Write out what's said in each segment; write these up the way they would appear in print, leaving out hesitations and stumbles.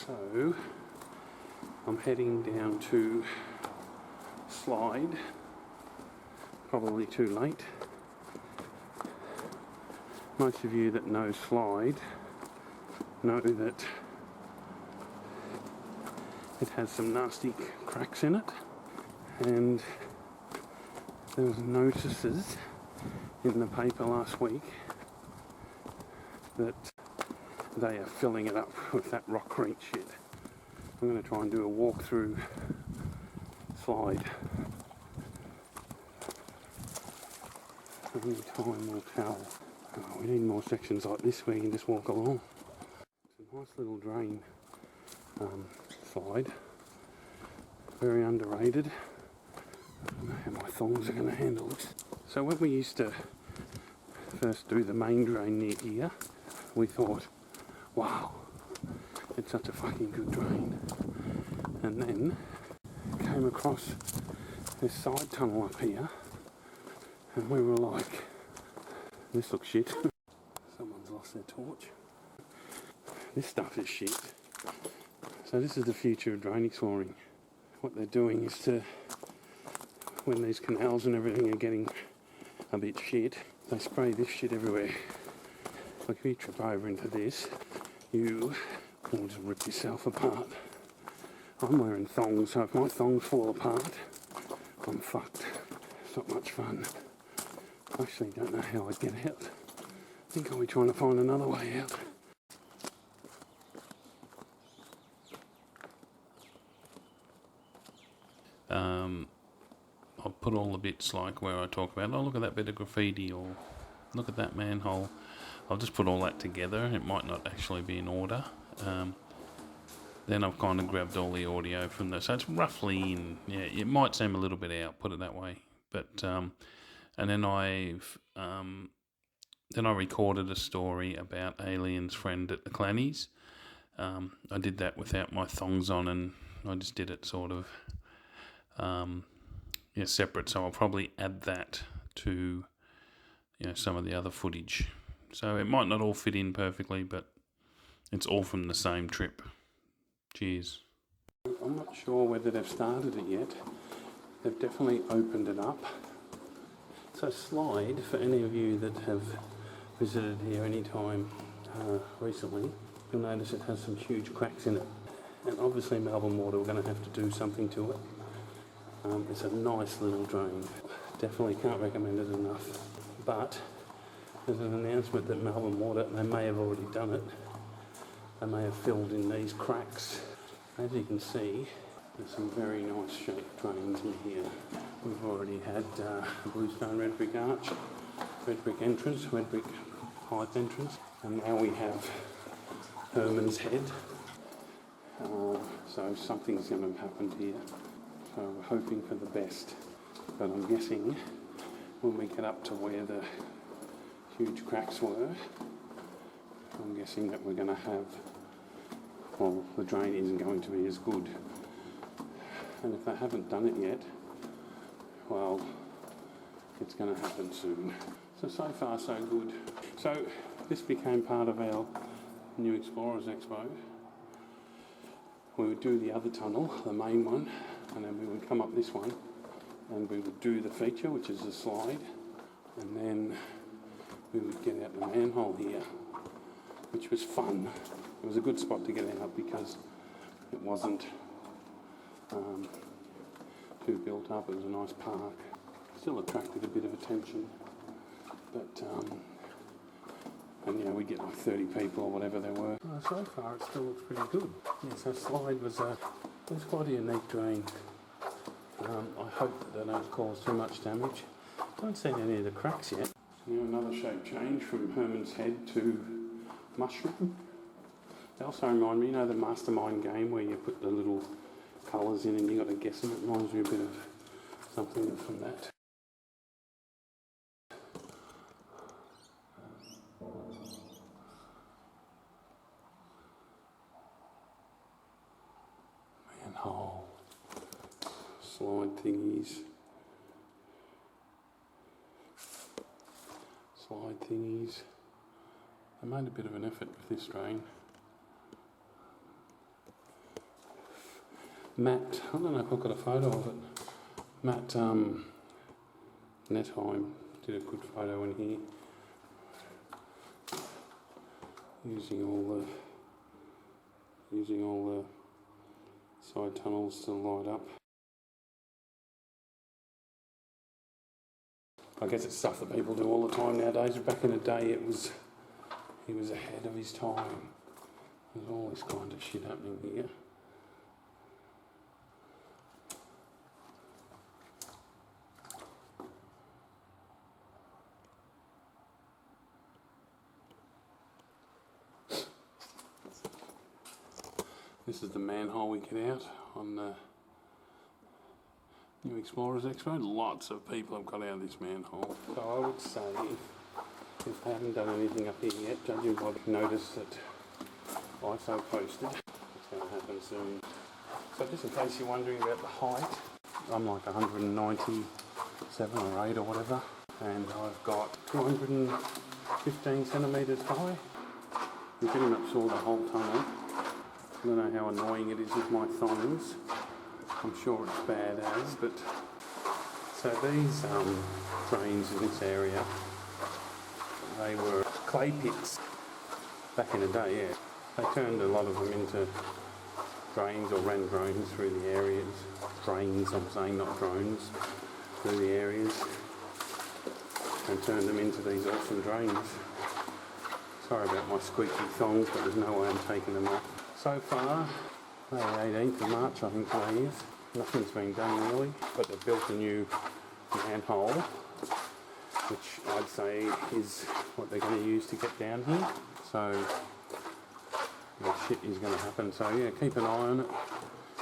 So I'm heading down to Slide, probably too late. Most of you that know Slide know that it has some nasty cracks in it, and there was notices in the paper last week that they are filling it up with that rockcrete shit. I'm going to try and do a walk through Slide. Only time will tell. Oh, we need more sections like this where you can just walk along. It's a nice little drain Slide. Very underrated. I don't know how my thongs are going to handle this. So when we used to first do the main drain near here, we thought, wow, it's such a fucking good drain. And then came across this side tunnel up here, and we were like, this looks shit. Someone's lost their torch. This stuff is shit. So this is the future of drain exploring. What they're doing is to, when these canals and everything are getting a bit shit, they spray this shit everywhere. Like if you trip over into this, you will just rip yourself apart. I'm wearing thongs, so if my thongs fall apart, I'm fucked. It's not much fun. I actually don't know how I'd get out. I think I'll be trying to find another way out. I'll put all the bits like where I talk about, oh look at that bit of graffiti, or look at that manhole. I'll just put all that together. It might not actually be in order. Then I've kind of grabbed all the audio from this, so it's roughly in. Yeah, it might seem a little bit out, put it that way. But and then I recorded a story about Alien's friend at the Clannies. I did that without my thongs on, and I just did it sort of separate. So I'll probably add that to some of the other footage. So it might not all fit in perfectly, but it's all from the same trip. Cheers. I'm not sure whether they've started it yet. They've definitely opened it up. So Slide, for any of you that have visited here any time recently, you'll notice it has some huge cracks in it. And obviously Melbourne Water, we're going to have to do something to it. It's a nice little drain. Definitely can't recommend it enough. But there's an announcement that Melbourne Water, and they may have already done it, they may have filled in these cracks. As you can see, there's some very nice shaped drains in here. We've already had bluestone red brick arch, red brick entrance, red brick height entrance, and now we have Herman's Head. So something's going to happen here. So we're hoping for the best. But I'm guessing when we get up to where the huge cracks were, I'm guessing that we're going to have, well, the drain isn't going to be as good. And if they haven't done it yet, well, it's going to happen soon. So far so good. So this became part of our New Explorers Expo. We would do the other tunnel, the main one, and then we would come up this one and we would do the feature, which is the Slide, and then we would get out the manhole here, which was fun. It was a good spot to get out because it wasn't too built up. It was a nice park. Still attracted a bit of attention, but and we get like 30 people or whatever there were. So far it still looks pretty good. Yeah, so Slide was quite a unique drain. I hope that they don't cause too much damage. Don't see any of the cracks yet. Another shape change from Herman's Head to Mushroom. They also remind me, the Mastermind game where you put the little colours in and you got to guess them. It reminds me a bit of something from that. Manhole. Slide thingies. Slide thingies. They made a bit of an effort with this drain. Matt, I don't know if I've got a photo of it. Matt Netheim did a good photo in here. Using all the side tunnels to light up. I guess it's stuff that people do all the time nowadays. Back in the day, he was ahead of his time. There's all this kind of shit happening here. This is the manhole we get out on the New Explorers Expo. Lots of people have got out of this manhole. So I would say, if they haven't done anything up here yet, judging by the notice that ISO posted, it's going to happen soon. So just in case you're wondering about the height, I'm like 197 or 8 or whatever, and I've got 215 centimetres high. You pretty much saw the whole tunnel. I don't know how annoying it is with my thongs. I'm sure it's bad as, but... So these drains in this area, they were clay pits back in the day, yeah. They turned a lot of them into drains, or ran drones through the areas. Drains, I'm saying, not drones, through the areas. And turned them into these awesome drains. Sorry about my squeaky thongs, but there's no way I'm taking them off. So far, the 18th of March I think today is, nothing's been done really, but they've built a new manhole, which I'd say is what they're going to use to get down here. So, shit is going to happen. So yeah, keep an eye on it.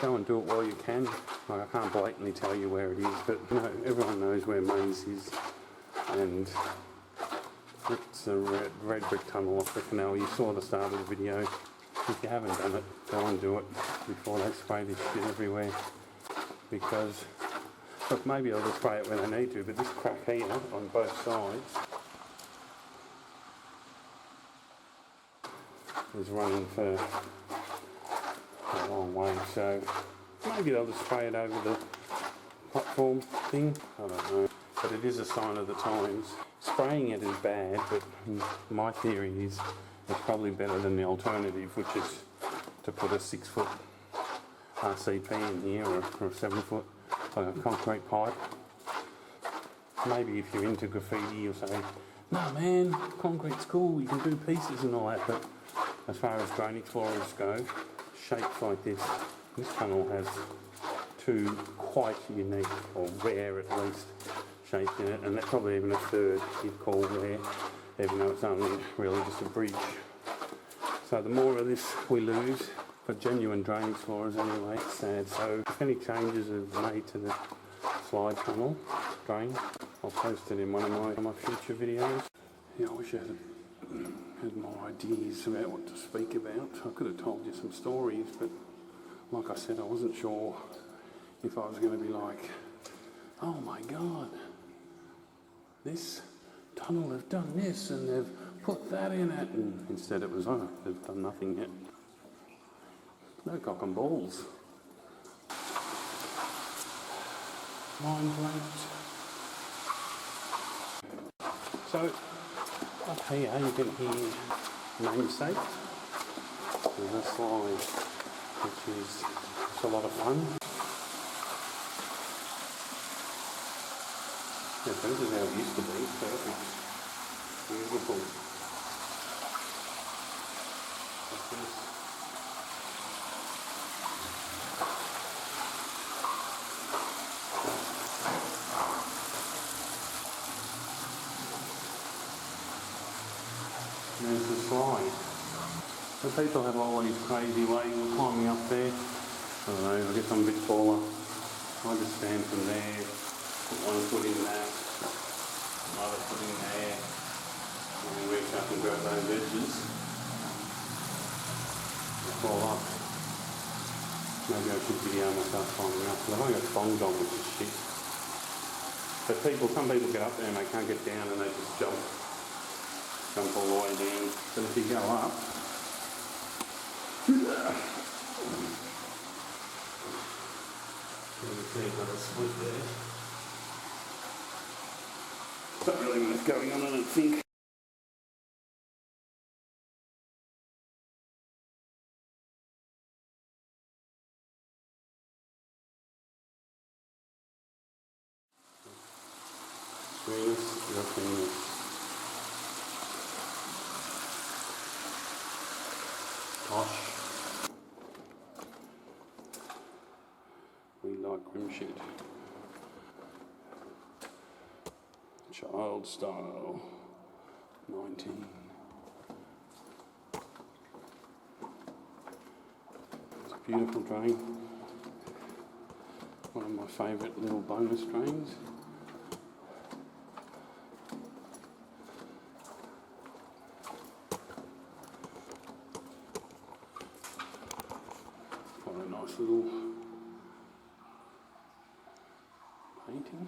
Go and do it while you can. Like, I can't blatantly tell you where it is, but you know, everyone knows where Maze is, and it's a red brick tunnel off the canal. You saw the start of the video. If you haven't done it, go and do it before they spray this shit everywhere. Because, look, maybe they'll just spray it when they need to, but this crack here on both sides is running for a long way. So maybe they'll just spray it over the platform thing. I don't know. But it is a sign of the times. Spraying it is bad, but my theory is it's probably better than the alternative, which is to put a 6-foot RCP in here, or a 7-foot concrete pipe. Maybe if you're into graffiti, you'll say, no man, concrete's cool, you can do pieces and all that, but as far as drone explorers go, shapes like this tunnel has two quite unique, or rare at least, shapes in it, and that's probably even a third you'd call rare, even though it's only really just a bridge. So the more of this we lose, for genuine drone explorers anyway, it's sad. So if any changes are made to the slide tunnel drain, I'll post it in one of my future videos. Yeah, I wish I had more ideas about what to speak about. I could have told you some stories, but like I said, I wasn't sure if I was going to be like, oh my god, this tunnel have done this and they've put that in it, and instead it was, oh, they've done nothing yet. No cock and balls. Mind blanks. So up here you can hear namesake. There's a slide which is a lot of fun. Yeah, so this is how it used to be. Perfect. Beautiful. Like this. There's the slide. So people have all these crazy ways of climbing up there. I don't know, I guess I'm a bit taller. I just stand from there, put one foot in that, another foot in there, and then reach up and grab those edges. And fall up. Maybe I should video myself climbing up, because I've only got thongs on, which is shit. But some people get up there and they can't get down and they just jump all the way down. But if you go up, another split there. Not really much going on, I don't think. European. Posh. We like grim shit. Child style. 19. It's a beautiful drain. One of my favourite little bonus drains. Quite a nice little painting.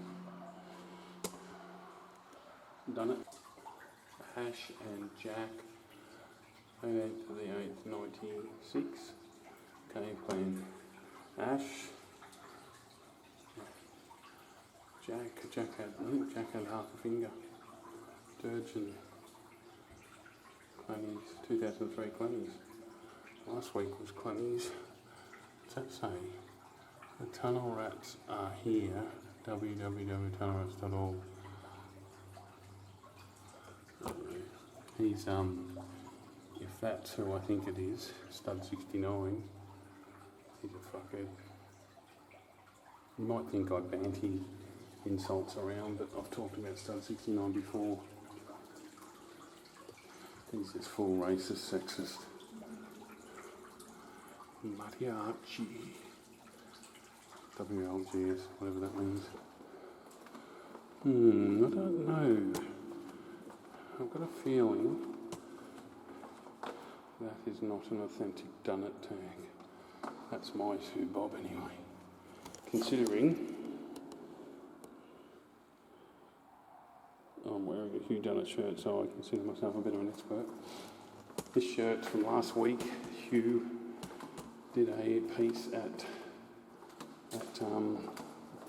Done it. Hash and Jack, 28th to the 8th, 96. Caveclan. Ash. Jack had half a finger. Durgeon. Clannies, 2003 Clannies. Last week was Clannies. What's that say? The tunnel rats are here. www.tunnelrats.org. He's if that's who I think it is, Stud 69. He's a fuckhead. You might think I banty insults around, but I've talked about Stud 69 before. He's this full racist, sexist. Mariachi. WLGS, whatever that means. I don't know. I've got a feeling that is not an authentic done it tag. That's my Sue Bob anyway. Considering I'm wearing a Hugh Done It shirt, so I consider myself a bit of an expert. This shirt's from last week. Hugh did a piece at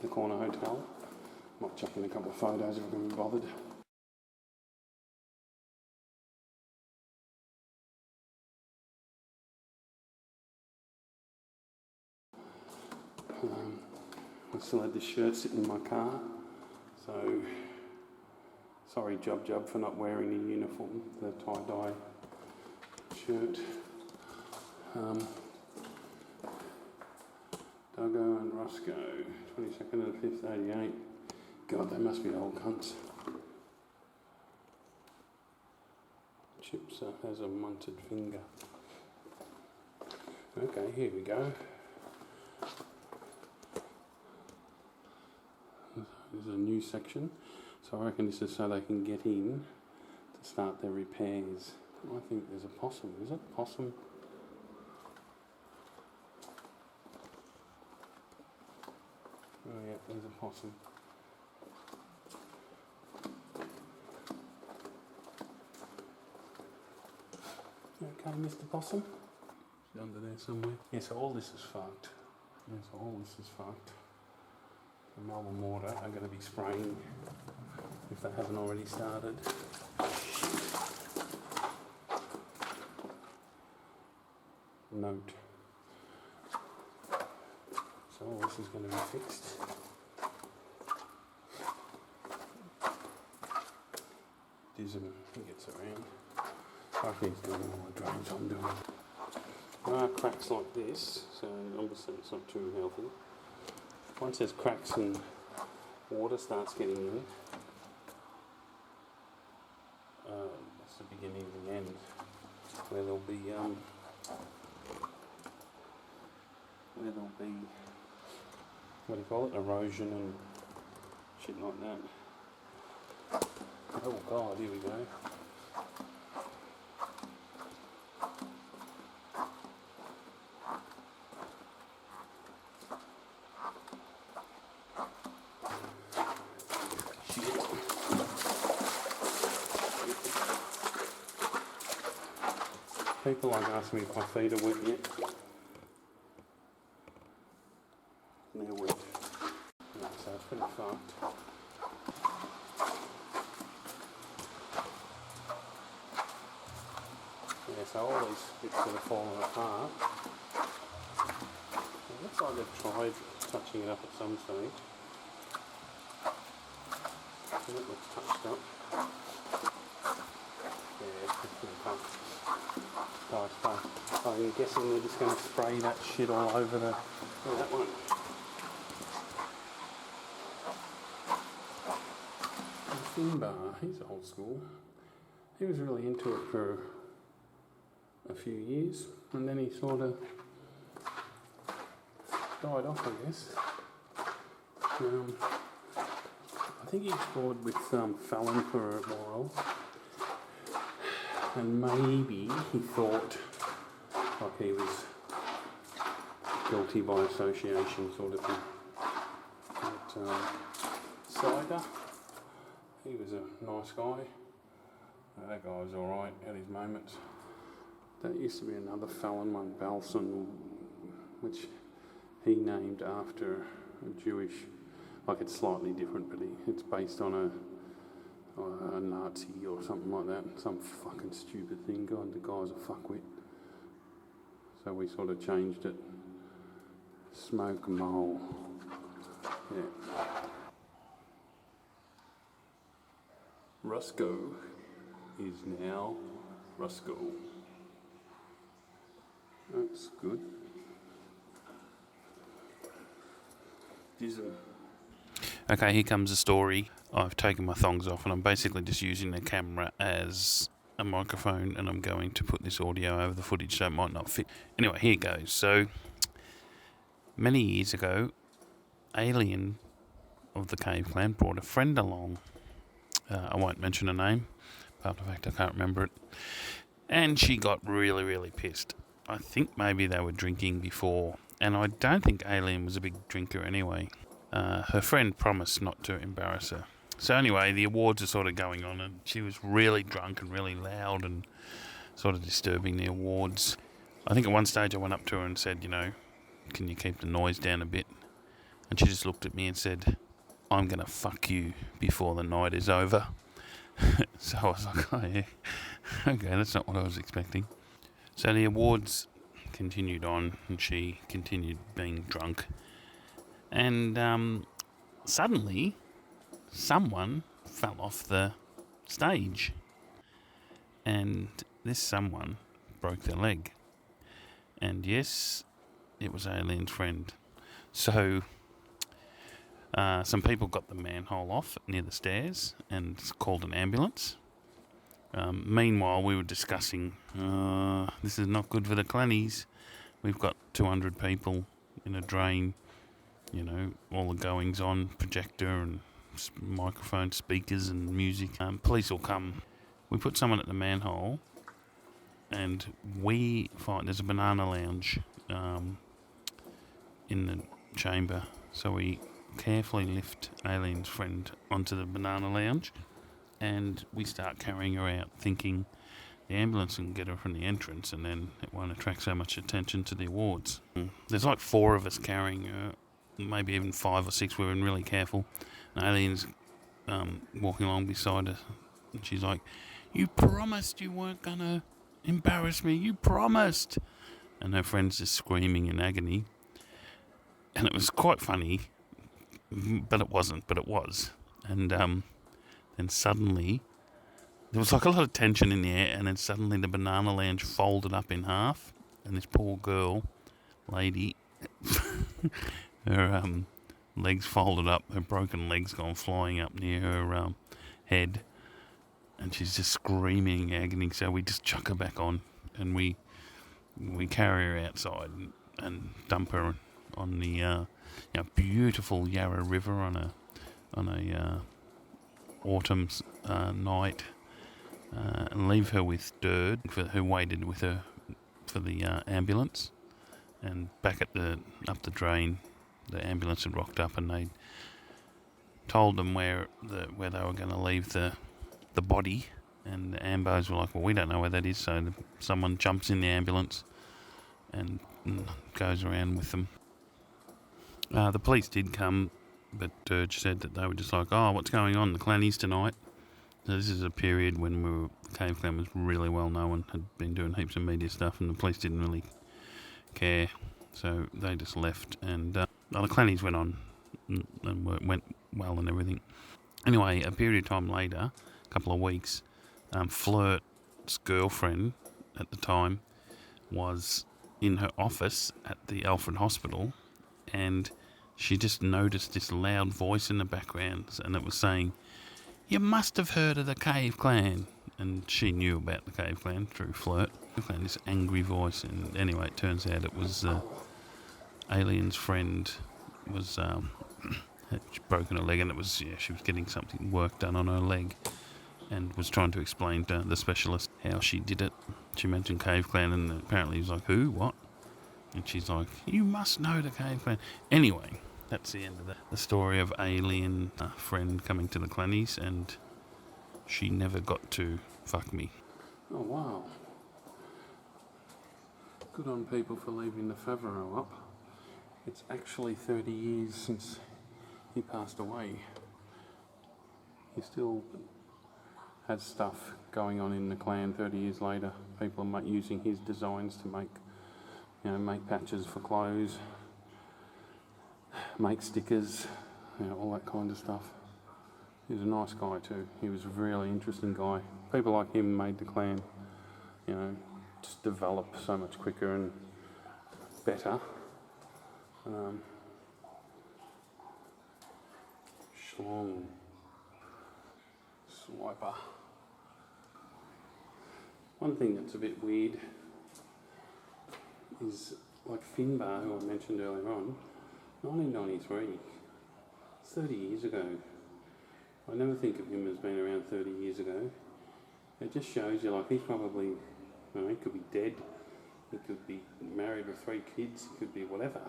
the Corner Hotel. Might chuck in a couple of photos if I can be bothered. I still had this shirt sitting in my car, so sorry Jub for not wearing a uniform, the tie-dye shirt. Duggo and Roscoe, 22nd and 5th, 88. God, they must be old cunts. Chips has a munted finger. Okay, here we go. There's a new section, so I reckon this is so they can get in to start their repairs. I think there's a possum. Is it possum? Oh yeah, there's a possum. You okay, Mr. Possum? It's under there somewhere. Yeah, so all this is fucked. Yeah, so all this is fucked. The Melbourne Water are going to be spraying if they haven't already started. Note. So all this is going to be fixed. Dism, he gets around. I think he's doing all the drains I'm doing. There are cracks like this, so obviously it's not too healthy. Once there's cracks and water starts getting in, that's the beginning of the end, where there'll be what do you call it, erosion and shit like that. Oh God, here we go. People like ask me if my feet are wet yet. They're wet. fucked. Yeah, so all these bits that are falling apart. It looks like they've tried touching it up at some stage. And it looks touched up. Yeah, it's been pumped. So I'm guessing they're just going to spray that shit all over that one. Finbar, he's old school. He was really into it for a few years, and then he sort of died off, I guess. I think he explored with Fallon for a while, and maybe he thought like he was guilty by association sort of thing. But Cider, he was a nice guy. That guy was alright, had his moments. That used to be another Fallon one, Balson, which he named after a Jewish, like it's slightly different, but it's based on a Nazi or something like that, some fucking stupid thing. God, the guy's a fuckwit. So we sort of changed it. Smoke Mole. Yeah. Rusco is now Rusco. That's good. Okay, here comes the story. I've taken my thongs off and I'm basically just using the camera as a microphone, and I'm going to put this audio over the footage so it might not fit. Anyway, here goes. So, many years ago, Alien of the Caveclan brought a friend along. I won't mention her name, apart from the fact I can't remember it. And she got really, really pissed. I think maybe they were drinking before, and I don't think Alien was a big drinker anyway. Her friend promised not to embarrass her. So anyway, the awards are sort of going on, and she was really drunk and really loud and sort of disturbing the awards. I think at one stage I went up to her and said, can you keep the noise down a bit? And she just looked at me and said, I'm going to fuck you before the night is over. So I was like, oh yeah, okay, that's not what I was expecting. So the awards continued on, and she continued being drunk. And suddenly, someone fell off the stage. And this someone broke their leg. And yes, it was Alien's friend. So some people got the manhole off near the stairs and called an ambulance. Meanwhile, we were discussing, this is not good for the Clannies. We've got 200 people in a drain, all the goings on, projector and microphone speakers and music. Police will come. We put someone at the manhole, and we find there's a banana lounge in the chamber. So we carefully lift Alien's friend onto the banana lounge, and we start carrying her out, thinking the ambulance can get her from the entrance, and then it won't attract so much attention to the awards. There's like 4 of us carrying her, maybe even 5 or 6. We were really careful. And Alien's walking along beside her, and she's like, "You promised you weren't gonna embarrass me. You promised." And her friend's just screaming in agony. And it was quite funny, but it wasn't. But it was. And then suddenly, there was like a lot of tension in the air, and then suddenly the banana lounge folded up in half, and this poor lady, her legs folded up, her broken legs gone flying up near her head, and she's just screaming in agony. So we just chuck her back on, and we carry her outside and dump her on the beautiful Yarra River on a autumn night, and leave her with Dird, who waited with her for the ambulance. And back up the drain, the ambulance had rocked up, and they told them where they were going to leave the body. And the ambos were like, "Well, we don't know where that is." So someone jumps in the ambulance and goes around with them. The police did come but Dirge said that they were just like, oh, what's going on, the Clannies tonight? So this is a period when Caveclan was really well known, had been doing heaps of media stuff, and the police didn't really care, so they just left, and the Clannies went on and went well and everything. Anyway, a period of time later, a couple of weeks, Flirt's girlfriend at the time was in her office at the Alfred Hospital, and she just noticed this loud voice in the background, and it was saying, "You must have heard of the Caveclan." And she knew about the Caveclan through Flirt. And this angry voice, and anyway, it turns out it was Alien's friend was had broken her leg, and it was she was getting something work done on her leg, and was trying to explain to the specialist how she did it. She mentioned Caveclan, and apparently he was like, "Who? What?" And she's like, "You must know the Caveclan." Anyway, that's the end of that. The story of Alien friend coming to the Clannies, and she never got to fuck me. Oh wow. Good on people for leaving the Favreau up. It's actually 30 years since he passed away. He still has stuff going on in the clan 30 years later. People are using his designs to make patches for clothes, make stickers, all that kind of stuff. He was a nice guy too. He was a really interesting guy. People like him made the clan, just develop so much quicker and better. Schlong. Swiper. One thing that's a bit weird is like Finbar, who I mentioned earlier on, 1993, 30 years ago. I never think of him as being around 30 years ago. It just shows you, he's probably, he could be dead, he could be married with 3 kids, he could be whatever.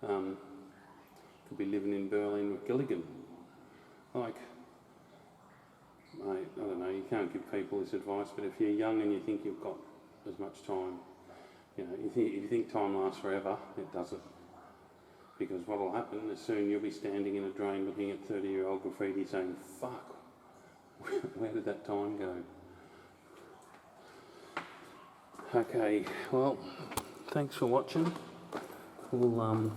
Could be living in Berlin with Gilligan. Mate, I don't know, you can't give people this advice, but if you're young and you think you've got as much time, if you think time lasts forever, it doesn't. Because what will happen is soon you'll be standing in a drain looking at 30-year-old graffiti saying, fuck, where did that time go? Okay, well, thanks for watching. Who am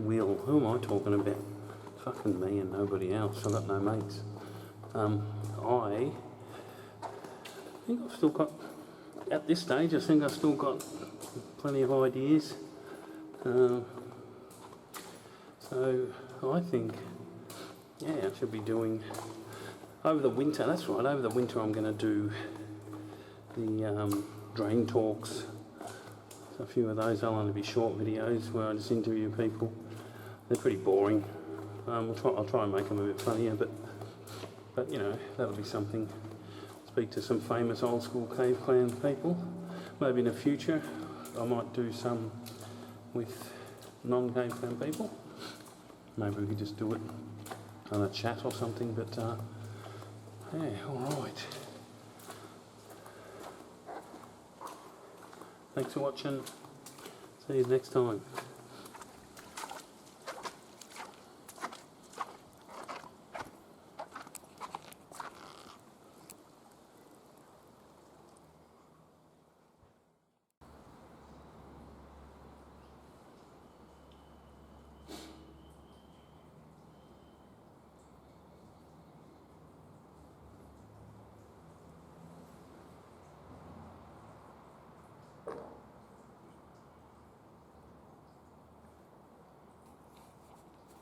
I talking about? Fucking me and nobody else. I've got no mates. I think I've still got, at this stage, I think I've still got plenty of ideas. So I think, I should be doing, over the winter, that's right, over the winter I'm going to do the drain talks. So a few of those, they'll only be short videos where I just interview people. They're pretty boring. I'll try and make them a bit funnier, but that'll be something. Speak to some famous old school Caveclan people. Maybe in the future I might do some with non-Caveclan people. Maybe we could just do it on a chat or something, but alright. Thanks for watching. See you next time.